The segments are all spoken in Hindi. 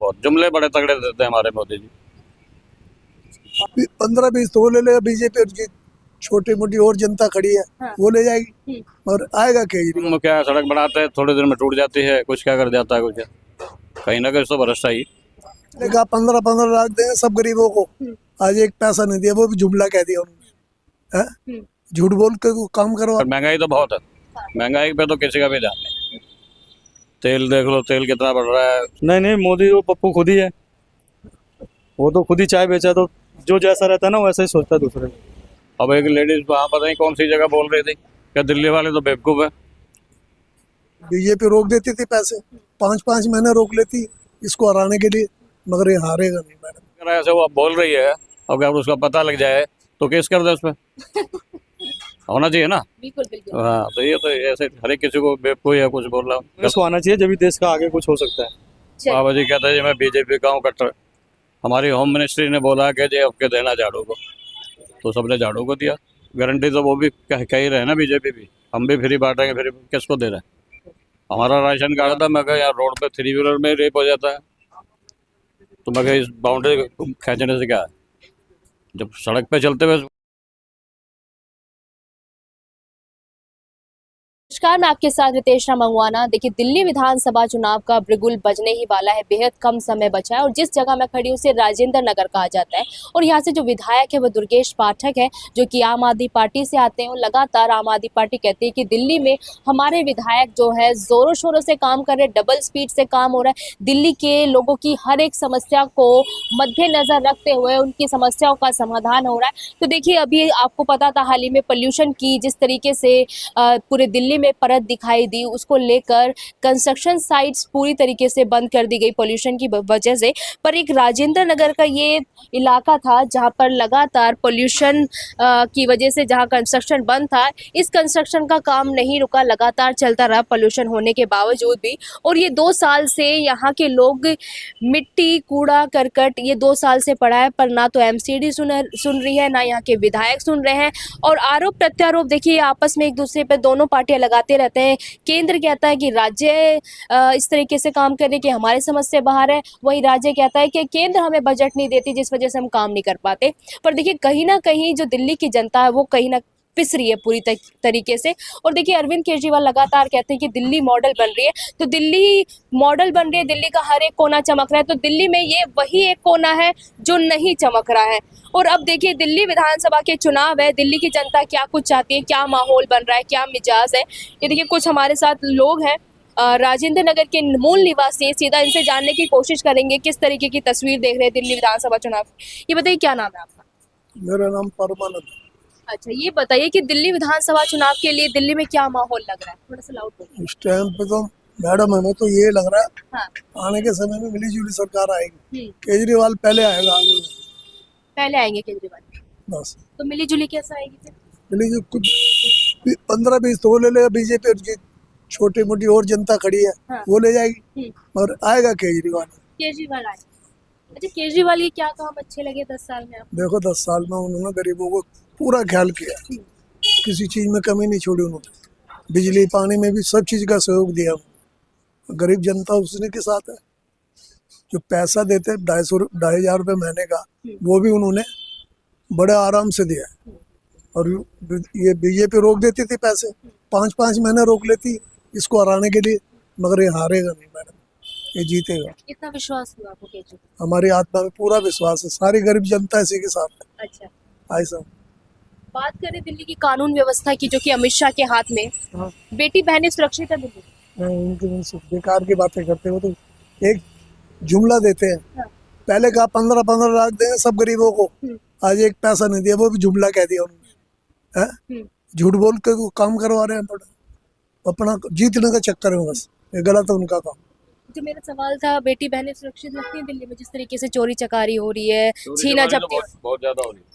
बहुत जुमले बड़े तगड़े देते हैं हमारे मोदी जी। 15-20 तो वो ले लेगा बीजेपी, और जी छोटी मोटी और जनता खड़ी है हाँ। वो ले जाएगी, और आएगा केजरीवाल। हम क्या सड़क बनाते हैं, थोड़ी देर में टूट जाती है, कुछ क्या कर जाता है, कुछ कहीं ना कहीं तो भरोसा ही। लेकिन 15-15 लाख देंगे सब गरीबों को, आज एक पैसा नहीं दिया, वो भी जुमला कह दिया उन्होंने, हैं? झूठ बोल के वो काम करवा। और महंगाई तो बहुत है, महंगाई पे तो किसी का भी ध्यान नहीं। तेल देख लो, तेल कितना बढ़ रहा है। नहीं नहीं, मोदी वो पप्पू खुद ही है, वो तो खुद ही चाय बेचा, तो जो जैसा रहता है ना वैसा ही सोचता है दूसरे को। अब एक लेडीज वहाँ पता नहीं कौन सी जगह बोल रही थी, क्या दिल्ली वाले तो बेवकूफ है। बीजेपी रोक देती थी पैसे, 5-5 महीने रोक लेती इसको हराने के लिए, मगर ये हारेगा नहीं मैडम। अगर ऐसे वो अब बोल रही है, अगर उसका पता लग जाए तो केस कर दे उस पर। होना चाहिए ना। बिल्कुल बिल्कुल। हाँ, तो ये तो ऐसे हर एक किसी को बेवकूफ या कुछ बोल रहा हूँ। इसको आना चाहिए, जब भी देश का आगे कुछ हो सकता है। चलिए। बाबा जी कहते हैं मैं बीजेपी का हूँ कट्टर। हमारी होम मिनिस्ट्री ने बोला कि जी आपके देना झाड़ू को, तो सबने झाड़ू को दिया। गारंटी तो वो भी कह ही रहे हैं ना, बीजेपी भी। हम भी फ्री बांटेंगे, फिर किसको दे रहे हैं? हमारा राशन कार्ड था, मैं कहा यार रोड पे 3 व्हीलर में रेप हो जाता है, तो मैं कहा इस बाउंड्री खींचने से क्या है, जब सड़क पे चलते हुए। नमस्कार, मैं आपके साथ रितेश मंगवाना। देखिए, दिल्ली विधानसभा चुनाव का बिगुल बजने ही वाला है, बेहद कम समय बचा है और जिस जगह मैं खड़ी हूँ उसे राजेंद्र नगर कहा जाता है। और यहाँ से जो विधायक है वो दुर्गेश पाठक है, जो कि आम आदमी पार्टी से आते हैं। और लगातार आम आदमी पार्टी कहती है कि दिल्ली में हमारे विधायक जो है जोरों शोरों से काम कर रहे हैं, डबल स्पीड से काम हो रहा है। दिल्ली के लोगों की हर एक समस्या को मद्देनजर रखते हुए उनकी समस्याओं का समाधान हो रहा है। तो देखिए, अभी आपको पता था हाल ही में पोल्यूशन की जिस तरीके से पूरे दिल्ली में परत दिखाई दी, उसको लेकर कंस्ट्रक्शन साइट्स पूरी तरीके से बंद कर दी गई पोल्यूशन की वजह से। पर एक राजेंद्र नगर का ये इलाका था जहां पर लगातार पोल्यूशन की वजह से जहां कंस्ट्रक्शन बंद था, इस कंस्ट्रक्शन का काम नहीं रुका, लगातार चलता रहा पोल्यूशन होने के बावजूद भी। और ये 2 साल से यहाँ के लोग मिट्टी कूड़ा करकट ये 2 साल से पड़ा है, पर ना तो एमसीडी सुन रही है, ना यहाँ के विधायक सुन रहे हैं। और आरोप प्रत्यारोप देखिए आपस में एक दूसरे पर दोनों पार्टियां लगाते रहते हैं। केंद्र कहता है कि राज्य इस तरीके से काम करने की हमारे समझ से बाहर है, वही राज्य कहता है कि केंद्र हमें बजट नहीं देती जिस वजह से हम काम नहीं कर पाते। पर देखिए, कहीं ना कहीं जो दिल्ली की जनता है वो कहीं ना पिस रही है पूरी तरीके से। और देखिए, अरविंद केजरीवाल लगातार कहते हैं कि दिल्ली मॉडल बन रही है, तो दिल्ली मॉडल बन रही है, दिल्ली का हर एक कोना चमक रहा है। तो दिल्ली में ये वही एक कोना है जो नहीं चमक रहा है। और अब देखिए, दिल्ली विधानसभा के चुनाव है, दिल्ली की जनता क्या कुछ चाहती है, क्या माहौल बन रहा है, क्या मिजाज है, ये देखिए कुछ हमारे साथ लोग हैं राजेंद्र नगर के मूल निवासी, सीधा इनसे जानने की कोशिश करेंगे किस तरीके की तस्वीर देख रहे हैं दिल्ली विधानसभा चुनाव। ये बताइए, क्या नाम है आपका? मेरा नाम परमानंद। अच्छा, ये बताइए कि दिल्ली विधानसभा चुनाव के लिए दिल्ली में क्या माहौल लग रहा है? थोड़ा सा लाउड बोलिए। इस टाइम पे तो मैडम हमें तो ये लग रहा है हाँ। आने के समय में मिली जुली सरकार आएगी, केजरीवाल पहले आएगा आगे, पहले आएंगे केजरीवाल, बस। तो मिली जुली कैसे आएगी फिर? मिली जो कुछ 15-20 तो वो ले लेगा बीजेपी, और जी छोटी मोटी और जनता खड़ी है हाँ। वो ले जाएगी, और आएगा केजरीवाल। केजरीवाल आए। अच्छा, केजरीवाल के क्या काम अच्छे लगे 10 साल में आपको? देखो 10 साल में उन्होंने गरीबों को पूरा ख्याल किया, किसी चीज में कमी नहीं छोड़ी उन्होंने, बिजली पानी में भी सब चीज का सहयोग दिया। गरीब जनता उसने के साथ है। जो पैसा देते 2,500 रुपये महीने का, वो भी उन्होंने बड़े आराम से दिया। और ये बीजेपी रोक देती थी पैसे, 5-5 महीने रोक लेती इसको हराने के लिए, मगर ये हारेगा नहीं मैडम, ये जीतेगा। इतना विश्वास हुआ आपको केजरीवाल? हमारी आत्मा में पूरा विश्वास है, सारी गरीब जनता इसी के साथ है। अच्छा, ऐसा बात करें दिल्ली की कानून व्यवस्था की, जो कि अमित शाह के हाथ में, बेटी बहनें सुरक्षित है दिल्ली? उनकी बेकार की बातें करते हो, तो एक जुमला देते हैं। हाँ। पहले कहा 15-15 लाख देंगे सब गरीबों को, आज एक पैसा नहीं दिया, वो भी जुमला कह दिया उन्होंने, हैं? झूठ बोल के वो काम करवा रहे हैं, बड़ा अपना जीतने का चक्कर है बस, ये गलत है उनका काम। जो मेरा सवाल था, बेटी बहनें सुरक्षित लगती है दिल्ली में जिस तरीके से चोरी चकारी हो रही है, छीना झपटी? बहुत ज्यादा हो रही है।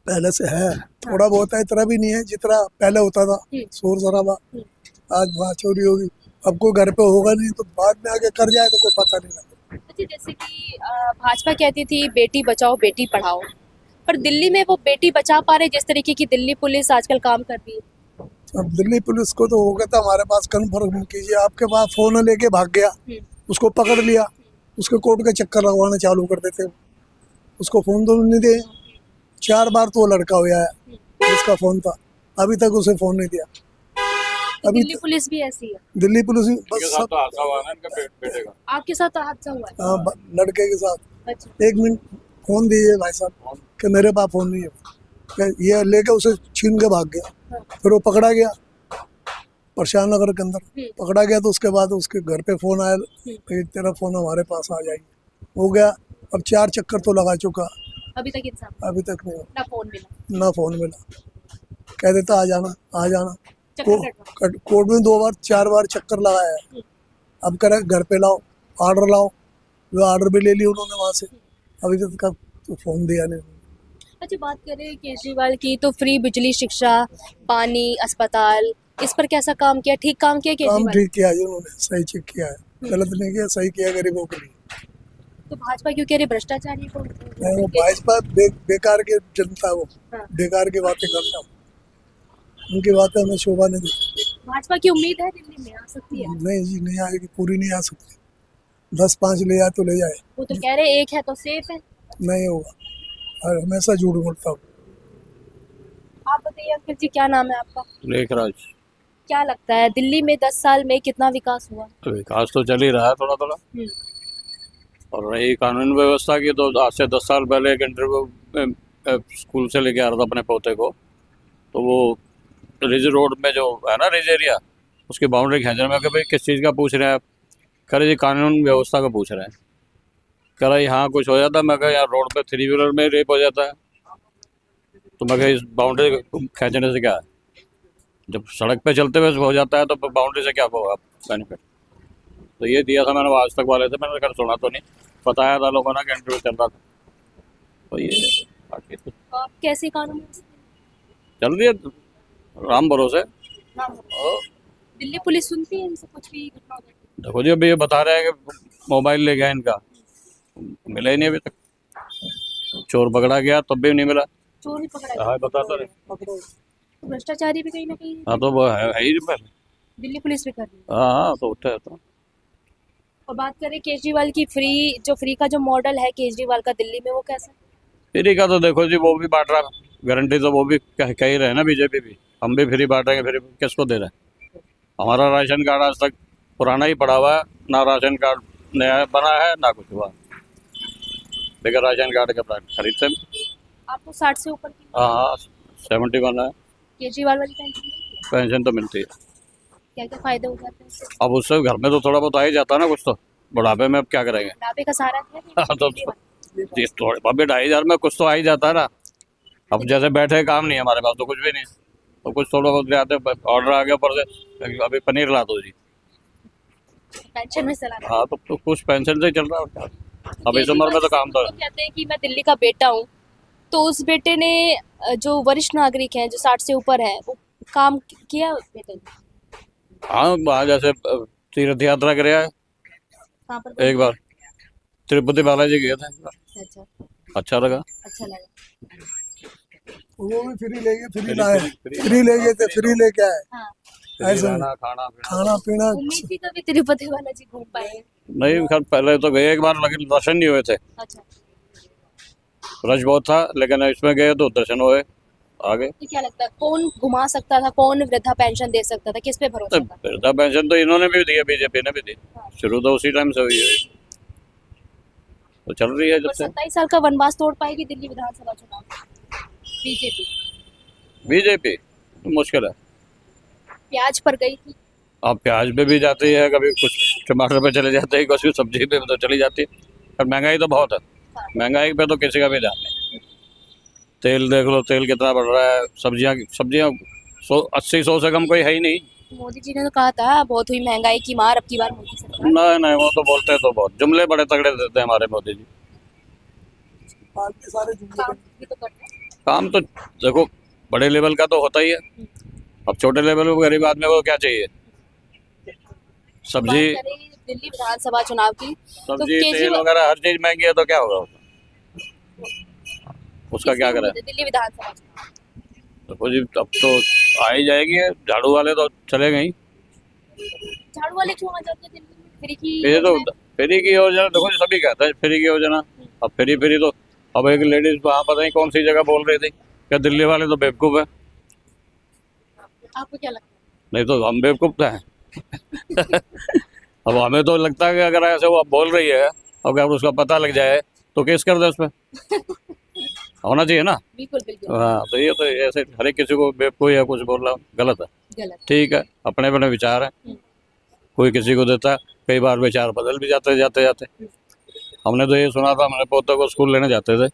पहले से है, थोड़ा बहुत है, इतना भी नहीं है जितना पहले होता था, शोर शराबा। आज वहाँ चोरी होगी, अब कोई घर पे होगा नहीं तो बाद में आके कर जाए तो कोई पता नहीं लगता। अच्छा, जैसे कि भाजपा कहती थी बेटी बचाओ बेटी पढ़ाओ, पर दिल्ली में वो बेटी बचा पा रहे जिस तरीके की दिल्ली पुलिस आजकल काम कर रही है? अब दिल्ली पुलिस को तो हो गया था हमारे पास कन्फर्म कीजिए, आपके पास फोन लेके भाग गया, उसको पकड़ लिया, उसके कोर्ट के चक्कर लगवाना चालू कर देते हैं। उसको फ़ोन तो नहीं दिए, 4 बार तो वो लड़का हुआ है जिसका फ़ोन था, अभी तक उसे फ़ोन नहीं दिया। अभी दिल्ली पुलिस भी ऐसी है। दिल्ली पुलिस में बस इनके साथ सब तो हादसा हुआ ना इनका बेटे का। आपके साथ तो हादसा हुआ है? हाँ, लड़के के साथ अच्छा। 1 मिनट फ़ोन दीजिए भाई साहब कि मेरे पास फ़ोन नहीं है। ये लेके उसे छीन के भाग गया। हाँ। फिर वो पकड़ा गया प्रशांत नगर के अंदर, पकड़ा गया तो उसके बाद उसके घर पे फ़ोन आया कि तेरा फ़ोन हमारे पास आ जाएगी। हो गया, अब 4 चक्कर तो लगा चुका, अभी तक इंसान अभी तक नहीं हुआ, ना फोन मिला, ना फ़ोन मिला। कह देता आ जाना आ जाना। चक्कर कटवा। कोर्ट में 2 बार 4 बार चक्कर लगाया है। अब कह रहे घर पे लाओ, ऑर्डर लाओ, वो ऑर्डर भी ले लिया उन्होंने वहाँ से, अभी तक का तो फ़ोन दिया नहीं। अच्छा, बात करें केजरीवाल की तो फ्री बिजली, शिक्षा, पानी, अस्पताल, इस पर कैसा काम किया? ठीक काम किया काम केजरीवाल? ठीक किया है उन्होंने, सही चेक किया है, गलत नहीं किया, सही किया गरीबों के लिए। तो भाजपा क्यों कह रही भ्रष्टाचारी को? नहीं, वो भाजपा बेकार के जनता, वो हाँ। बेकार की बातें करता, उनकी बातें हमें शोभा नहीं देती। भाजपा की उम्मीद है दिल्ली में आ सकती है? नहीं जी, नहीं आएगी, पूरी नहीं आ सकती। 10-5 ले जाए तो ले जाए, वो तो कह रहे एक है तो सेफ है। नहीं होगा, और हमेशा झूठ बोलता हूँ। आप बताइए अंकल जी, क्या नाम है आपका? लेखराज। क्या लगता है दिल्ली में 10 साल में कितना विकास हुआ? तो विकास तो चल ही रहा है थोड़ा थोड़ा। और रही कानून व्यवस्था की, तो आज से 10 साल पहले एक इंटरव्यू स्कूल से लेके आ रहा था अपने पोते को, तो वो रिज रोड में जो है ना रिज एरिया, उसकी बाउंड्री खींचने में कि भाई किस चीज़ का पूछ रहे हैं आप? कह रहे जी कानून व्यवस्था का पूछ रहे हैं। कह रहा यहाँ कुछ हो जाता है? मैं कहा यार रोड पे 3 व्हीलर में रेप हो जाता है, तो मैं कहा इस बाउंड्री खींचने से क्या है? जब सड़क पे चलते हुए हो जाता है तो बाउंड्री से क्या होगा बेनिफिट? तो ये दिया था मैंने, वो आज तक वाले थे, मैंने कहा सुना तो नहीं, बताया था लोगों ने कि इंटरव्यू चल रहा था। तो ये बाकी तो तो आप कैसे कानून चल रही है राम भरोसे। व्यवस्था? दिल्ली पुलिस सुनती है इनसे कुछ भी घटना हो जाती है? देखो जी, अभी ये बता रहे हैं कि मोबाइल ले गया इनका, मिला ही नहीं अभी तक। चोर पकड़ा गया तब भी नहीं मिला। चोर ही पकड़ा गया। हाँ बताता रहे। तो भ्रष्टाचारी भी कहीं ना कहीं हाँ तो वो है ही पहले। दिल्ली पुलिस भी कर रही है। हाँ तो उठा है तो। और बात करें केजरीवाल की, फ्री का जो मॉडल है केजरीवाल का दिल्ली में, वो कैसा? फ्री का तो देखो जी, वो भी बांट रहा है, गारंटी तो वो भी कह ही रहे हैं ना बीजेपी भी, हम भी फ्री बांटेंगे, फिर किसको दे रहे हैं? हमारा राशन कार्ड आज तक पुराना ही पड़ा हुआ है, ना राशन कार्ड नया बना है ना कुछ हुआ, लेकिन राशन कार्ड के प्लान खरीदते हैं। आपको 60 से ऊपर की हाँ 71 है। केजरीवाल वाली पेंशन मिलती है? पेंशन तो मिलती है। क्या क्या फायदे हो जाते हैं उससे? अब उससे घर में तो थोड़ा बहुत आ ही जाता है ना कुछ, तो बुढ़ापे में अब क्या करेंगे? बुढ़ापे का सहारा है हाँ, तो जिस थोड़े बहुत 2,500 में कुछ तो आ ही जाता है ना। अब जैसे बैठे काम नहीं है हमारे पास, तो कुछ भी नहीं, तो कुछ थोड़ा बहुत ले आते, ऑर्डर आ गया ऊपर से, अभी पनीर ला दो जी, पेंशन में चला हाँ तो कुछ पेंशन से ही चल रहा है और क्या। अब इस उम्र में तो काम तो वो कहते हैं कि मैं दिल्ली का बेटा हूँ, तो उस बेटे ने जो वरिष्ठ नागरिक हैं जो 60 से ऊपर है, वो काम किया बेटे ने? हाँ वहाँ जैसे तीर्थ यात्रा करे आए कहाँ पर? एक बार, तिरुपति बालाजी गए थे, अच्छा, अच्छा लगा। अच्छा लगा। वो भी फ्री ले गए, फ्री लाए, फ्री ले गए थे, फ्री लेके आए। हाँ, ऐसा खाना खाना पीना खाना पीना उम्मीद थी कभी तिरुपति बालाजी घूम पाएंगे। नहीं, खैर पहले तो गए एक बार, लेकिन दर्शन नहीं हुए थे, अच्छा, रश बहुत था, लेकिन इसमें गए तो दर्शन हुए आगे। तो क्या लगता है कौन घुमा सकता था, कौन वृद्धा पेंशन दे सकता था, किस पे भरोसा था? वृद्धा पेंशन तो इन्होंने भी दिया, बीजेपी ने भी दी, शुरू तो उसी टाइम से हुई है, तो चल रही है जब और से। 27 साल का वनवास तोड़ पाएगी दिल्ली विधानसभा चुनाव बीजेपी? बीजेपी मुश्किल है। प्याज पर गई थी। अब प्याज पे भी जाती है, कभी कुछ टमाटर पे चले जाते हैं, कुछ सब्जी पे तो चली जाती है, और महंगाई तो बहुत है, महंगाई पे तो किसी का भी ध्यान नहीं। तेल देख लो, तेल कितना बढ़ रहा है, सब्जियां 80-100 से कम कोई है ही नहीं। मोदी जी ने तो कहा था बहुत हुई महंगाई की मार, अब की बार मोदी सरकार। नहीं नहीं, वो तो बोलते हैं तो बहुत जुमले बड़े तगड़े देते हैं हमारे मोदी जी। बाकी सारे जुमले काम भी तो करते हैं। काम तो देखो बड़े लेवल का तो होता ही है, अब छोटे लेवल पर गरीब आदमी को क्या चाहिए? सब्जी बात करें दिल्ली विधानसभा चुनाव की, तो सब्जी तेल केजरीवाल वगैरह हर चीज महंगी है, तो क्या होगा उसका क्या करें? दिल्ली विधानसभा चुनाव देखो जी, अब तो आ ही जाएगी, झाड़ू वाले तो चले गई, झाड़ू वाले क्यों आ जाते हैं दिल्ली में? फ्री की ये तो योजना है। फ्री की योजना देखो सभी कहते हैं फ्री की योजना। अब फ्री तो अब एक लेडीज वहाँ पता नहीं कौन सी जगह बोल रही थी क्या दिल्ली वाले तो बेवकूफ़ है। आपको क्या लगता नहीं तो हम बेवकूफ़ हैं। अब हमें तो लगता है कि अगर ऐसे वो बोल रही है अगर उसका पता लग जाए तो केस कर दे उस पर। होना चाहिए ना। है? बिल्कुल बिल्कुल हाँ तो ये तो ऐसे हर एक किसी को बेवकूफ़ या कुछ बोल रहा गलत है। गलत। ठीक है अपने अपने विचार है। कोई किसी को देता है कई बार विचार बदल भी जाते जाते। हमने तो ये सुना था हमारे पोते को स्कूल लेने जाते थे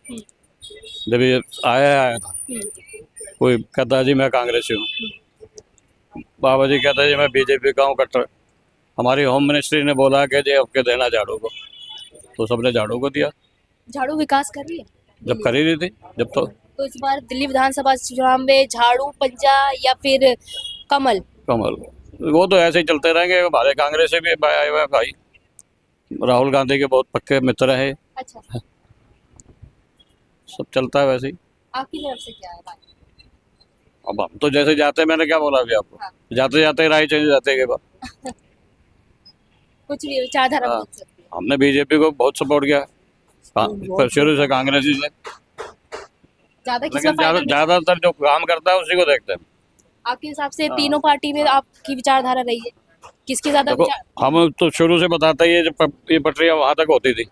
जब ये आया था कोई कहता है जी मैं कांग्रेसी हूँ। बाबा जी कहता है जी मैं बीजेपी का हूँ कट्टर। हमारी होम मिनिस्ट्री ने बोला कि जी आपके देना झाड़ू को तो सबने झाड़ू को दिया झाड़ू विकास कर रही है जब खरीदी थी जब तो इस बार दिल्ली विधानसभा चुनाव में झाड़ू पंजा या फिर कमल। कमल वो तो ऐसे ही चलते रहेंगे। हमारे कांग्रेस से भी आए हुए हैं भाई राहुल गांधी के बहुत पक्के मित्र है। अच्छा सब चलता है वैसे ही। आपकी तरफ से क्या है बात? अब हम तो जैसे जाते हैं मैंने क्या बोला अभी आपको हाँ। जाते जाते राय चेंज जाते के बाद कुछ भी विचारधारा हाँ। बदल सकती है। हमने बीजेपी को बहुत सपोर्ट किया शुरू से कांग्रेसी से। ज्यादा किसका लेकिन फायदा मिला? ज्यादातर जो काम करता है उसी को देखते हैं। आपके हिसाब से तीनों पार्टी में आपकी विचारधारा रही है किसकी ज्यादा देखो विचार? हम तो शुरू से बताते ही है जब ये पटरियाँ वहां तक होती थी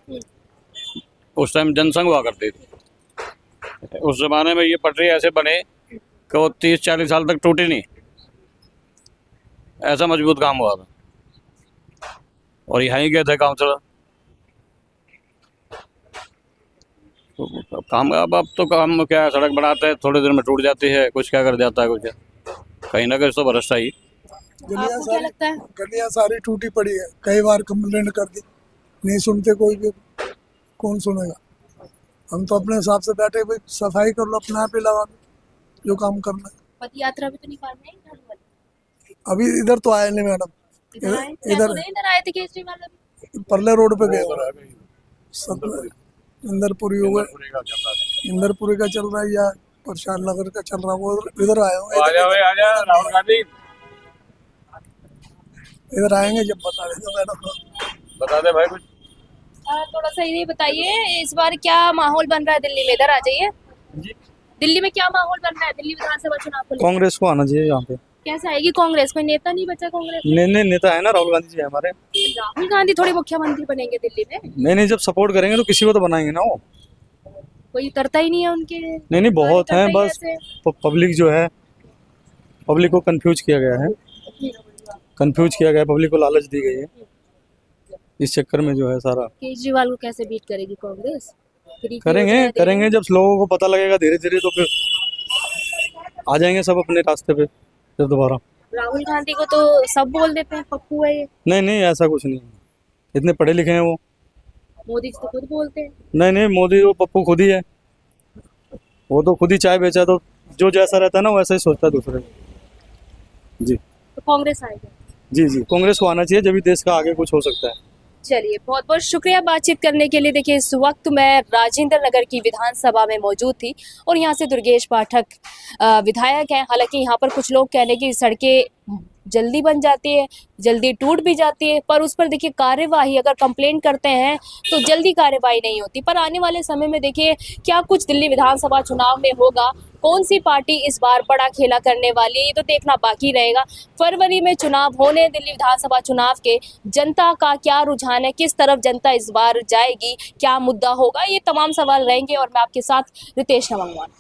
उस टाइम जनसंघ हुआ करती थी। उस जमाने में ये पटरी ऐसे बने कि वो 30-40 साल तक टूटी नहीं। ऐसा मजबूत काम हुआ था और यहाँ ही गए थे काउंसलर। तो काम अब तो काम क्या है सड़क बनाते हैं थोड़े दिन में टूट जाती है कुछ क्या कर जाता है कुछ कहीं ना कहीं तो भ्रष्टा ही। आपको क्या लगता है? गलियां सारी टूटी पड़ी है कई बार कंप्लेंट कर दी नहीं सुनते कोई भी। कौन सुनेगा। हम तो अपने हिसाब से बैठे भाई सफाई कर लो अपने आप ही लगा लो जो काम करना है। पद यात्रा भी तो निकाल रहे हैं झाड़ू वाले। अभी इधर तो आए नहीं मैडम। इधर आए? क्या इधर बोले? इधर आए थे केजरीवाल अभी। परले रोड पे गए हुए हैं। सब इंदरपुरी हो गए इंदरपुरी का चल रहा है या प्रशांत नगर का चल रहा है वो इधर आए होंगे। राहुल गांधी इधर आएंगे जब बता देंगे मैडम। बता दे भाई कुछ। थोड़ा सा ये बताइए इस बार क्या माहौल बन रहा है दिल्ली में? इधर आ जाइए। दिल्ली में क्या माहौल बन रहा है दिल्ली विधानसभा चुनाव को लेकर? कांग्रेस को आना चाहिए यहाँ पे। कैसे आएगी कांग्रेस? कोई नेता नहीं बचा कांग्रेस? नहीं नेता है ना राहुल गांधी जी हमारे। राहुल गांधी थोड़ी मुख्यमंत्री बनेंगे दिल्ली में? नहीं जब सपोर्ट करेंगे तो किसी को तो बनाएंगे ना वो। कोई उतरता ही नहीं है उनके। नहीं बहुत है बस ऐसे। पब्लिक जो है पब्लिक को कंफ्यूज किया गया है पब्लिक को लालच दी गई है इस चक्कर में जो है सारा। केजरीवाल को कैसे बीट करेगी कांग्रेस? फ्री की करेंगे योजना देगी। करेंगे जब लोगों को पता लगेगा धीरे धीरे तो फिर आ जाएंगे सब अपने रास्ते पे फिर दोबारा। राहुल गांधी को तो सब बोल देते हैं पप्पू है ये। नहीं ऐसा कुछ नहीं है इतने पढ़े लिखे हैं वो। मोदी जी तो खुद बोलते हैं। नहीं मोदी वो पप्पू खुद ही है वो तो खुद ही चाय बेचा तो जो जैसा रहता है ना वैसा ही सोचता है दूसरे जी। तो कांग्रेस आएगी? जी कांग्रेस को आना चाहिए जब भी देश का आगे कुछ हो सकता है। चलिए बहुत बहुत शुक्रिया बातचीत करने के लिए। देखिए इस वक्त मैं राजेंद्र नगर की विधानसभा में मौजूद थी और यहाँ से दुर्गेश पाठक विधायक हैं। हालांकि यहाँ पर कुछ लोग कहने की सड़कें जल्दी बन जाती है जल्दी टूट भी जाती है पर उस पर देखिए कार्यवाही अगर कंप्लेन करते हैं तो जल्दी कार्यवाही नहीं होती। पर आने वाले समय में देखिए क्या कुछ दिल्ली विधानसभा चुनाव में होगा कौन सी पार्टी इस बार बड़ा खेला करने वाली है ये तो देखना बाकी रहेगा। फरवरी में चुनाव होने दिल्ली विधानसभा चुनाव के जनता का क्या रुझान है किस तरफ जनता इस बार जाएगी क्या मुद्दा होगा ये तमाम सवाल रहेंगे और मैं आपके साथ रितेश मंगवान।